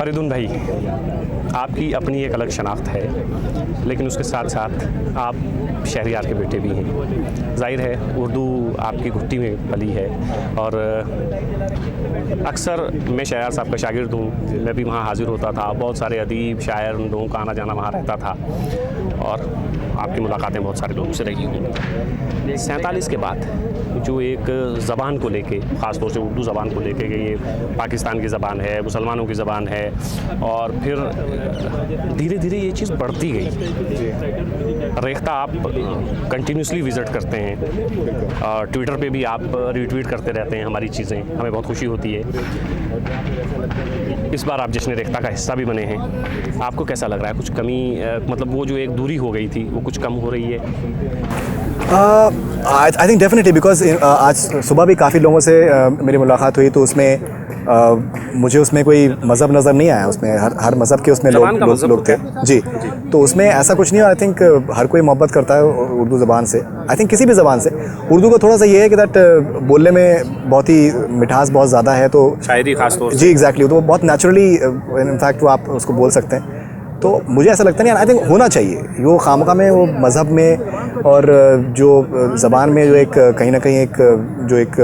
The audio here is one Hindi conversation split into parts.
फरीदुन भाई, आपकी अपनी एक अलग शनाख्त है, लेकिन उसके साथ साथ आप शहरियार के बेटे भी हैं। ज़ाहिर है उर्दू आपकी घुट्टी में पली है और अक्सर मैं शहरियार साहब का शागिर्द हूँ, मैं भी वहाँ हाज़िर होता था। बहुत सारे अदीब शायर उन लोगों का आना जाना वहाँ रहता था और आपकी मुलाकातें बहुत सारे लोगों से रही होंगी। 47 के बाद जो एक ज़बान को लेके, ख़ास तौर से उर्दू ज़बान को लेके कि ये पाकिस्तान की ज़बान है, मुसलमानों की ज़बान है, और फिर धीरे धीरे ये चीज़ बढ़ती गई। रेख्ता आप कंटिन्यूसली विज़िट करते हैं, ट्विटर पे भी आप रीट्वीट करते रहते हैं हमारी चीज़ें, हमें बहुत खुशी होती है। इस बार आप जश्न रेख्ता का हिस्सा भी बने हैं, आपको कैसा लग रहा है? कुछ कमी, मतलब वो जो एक दूरी हो गई थी वो कुछ कम हो रही है? आई थिंक डेफिनेटली, बिकॉज आज सुबह भी काफ़ी लोगों से मेरी मुलाकात हुई, तो उसमें मुझे उसमें कोई मज़हब नज़र नहीं आया। उसमें हर मज़हब के उसमें लोग थे जी। तो उसमें ऐसा कुछ नहीं है। आई थिंक हर कोई मोहब्बत करता है उर्दू ज़बान से। आई थिंक किसी भी ज़बान से। उर्दू का थोड़ा सा ये है कि दैट बोलने में बहुत ही मिठास बहुत ज़्यादा है, तो शायरी खास तौर से जी एग्जैक्टली, तो बहुत नेचुरली इनफैक्ट वो आप उसको बोल सकते हैं। तो मुझे ऐसा लगता नहीं, आई थिंक होना चाहिए वो खामखा में, वो मज़हब में और जो ज़बान में जो एक कहीं ना कहीं एक जो एक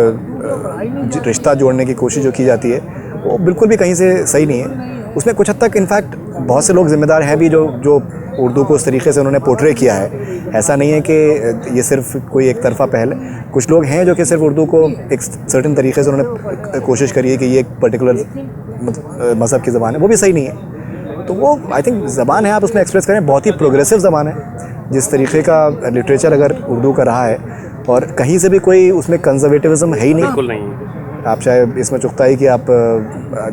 रिश्ता जोड़ने की कोशिश जो की जाती है, वो बिल्कुल भी कहीं से सही नहीं है। उसमें कुछ हद तक इनफैक्ट बहुत से लोग ज़िम्मेदार हैं भी, जो उर्दू को उस तरीके से उन्होंने पोर्ट्रे किया है। ऐसा नहीं है कि ये सिर्फ कोई एक तरफा पहल है। कुछ लोग हैं जो कि सिर्फ उर्दू को एक सर्टेन तरीके से उन्होंने कोशिश करी है कि ये एक पर्टिकुलर मज़हब की ज़बान है, वो भी सही नहीं है। तो वो आई थिंक ज़बान है, आप उसमें एक्सप्रेस करें, बहुत ही प्रोग्रेसिव ज़बान है। जिस तरीके का लिटरेचर अगर उर्दू का रहा है, और कहीं से भी कोई उसमें कंजर्वेटिविज्म है ही नहीं। बिल्कुल नहीं। आप चाहे इसमें चुगताई की आप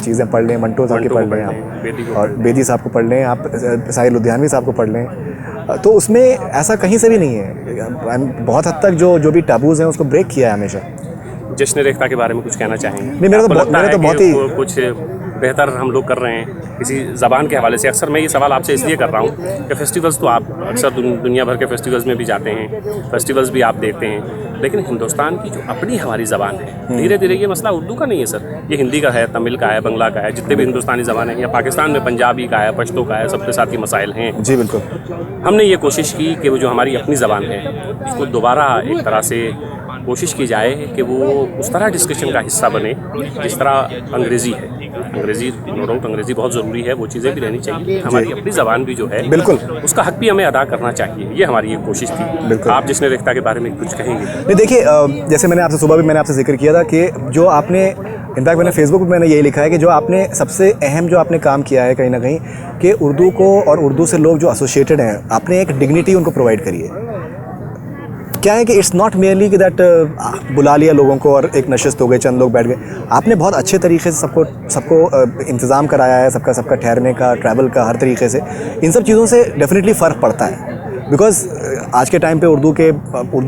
चीज़ें पढ़ लें, मंटो साहब की पढ़ लें आप, और बेदी साहब को पढ़ लें आप, साहिर लुधियानवी साहब को पढ़ लें, तो उसमें ऐसा कहीं से भी नहीं है। बहुत हद तक जो भी टैबूज़ हैं उसको ब्रेक किया है हमेशा। जश्न रेख्ता के बारे में कुछ कहना चाहेंगे? नहीं, मेरा तो बहुत ही कुछ बेहतर हम लोग कर रहे हैं किसी ज़बान के हवाले से। अक्सर मैं ये सवाल आपसे इसलिए कर रहा हूँ कि फेस्टिवल्स तो आप अक्सर दुनिया भर के फेस्टिवल्स में भी जाते हैं, फेस्टिवल्स भी आप देखते हैं, लेकिन हिंदुस्तान की जो अपनी हमारी ज़बान है, धीरे धीरे ये मसला उर्दू का नहीं है सर, ये हिंदी का है, तमिल का है, बंगला का है, जितने भी हिंदुस्तानी ज़बान है, या पाकिस्तान में पंजाबी का है, पश्तो का है, सबके साथ ही मसाइल हैं। जी बिल्कुल। हमने ये कोशिश की कि वो जो हमारी अपनी ज़बान है उसको दोबारा एक तरह से कोशिश की जाए कि वो उस तरह डिस्कशन का हिस्सा बने जिस तरह अंग्रेज़ी है। अंग्रेज़ी नो डाउट अंग्रेज़ी बहुत ज़रूरी है, वो चीज़ें भी रहनी चाहिए। हमारी अपनी ज़बान भी जो है बिल्कुल उसका हक भी हमें अदा करना चाहिए, ये हमारी एक कोशिश थी। आप जश्न रेख्ता के बारे में कुछ कहेंगे? नहीं, देखिए, जैसे मैंने आपसे सुबह भी मैंने आपसे जिक्र किया था कि जो आपने इनफैक्ट मैंने फेसबुक पर मैंने यही लिखा है कि जो आपने सबसे अहम जो आपने काम किया है कहीं ना कहीं, कि उर्दू को और उर्दू से लोग जो एसोसिएटेड हैं, आपने एक डिग्निटी उनको प्रोवाइड करी है। क्या है कि इट्स नॉट मेयरली कि दैट बुला लिया लोगों को और एक नशिस्त हो गए, चंद लोग बैठ गए। आपने बहुत अच्छे तरीके से सबको इंतज़ाम कराया है, सबका ठहरने का, ट्रैवल का, हर तरीके से। इन सब चीज़ों से डेफिनेटली फ़र्क पड़ता है, बिकॉज़ आज के टाइम पे उर्दू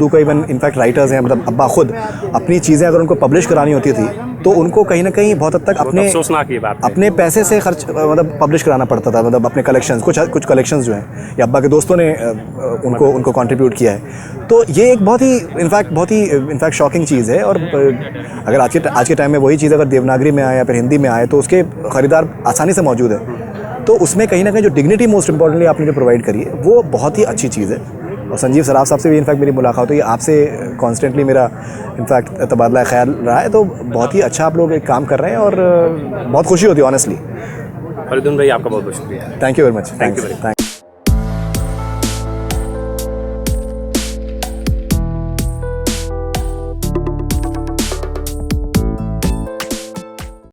का इवन इनफैक्ट राइटर्स हैं, मतलब अब्बा खुद अपनी चीज़ें अगर उनको पब्लिश करानी होती थी तो उनको कहीं ना कहीं बहुत हद तक अपने पैसे से खर्च, मतलब पब्लिश कराना पड़ता था, मतलब अपने कलेक्शंस, कुछ कलेक्शंस जो हैं या अब्बा के दोस्तों ने उनको कंट्रीब्यूट किया है। तो ये एक बहुत ही शॉकिंग चीज़ है। और अगर आज के टाइम में वही चीज़ अगर देवनागरी में आए या फिर हिंदी में आए तो उसके ख़रीदार आसानी से मौजूद है। तो उसमें कहीं ना कहीं जो डिग्निटी मोस्ट इंपॉर्टेंटली आपने जो प्रोवाइड करी है वो बहुत ही अच्छी चीज़ है। और संजीव सराफ साहब से भी इनफैक्ट मेरी मुलाकात हुई, आपसे कॉन्स्टेंटली मेरा इनफैक्ट तबादला ख्याल रहा है। तो बहुत ही अच्छा आप लोग एक काम कर रहे हैं और बहुत खुशी होती है ऑनेस्टली। फरीदुन भाई, आपका बहुत बहुत शुक्रिया। Thank you very much. Thank you.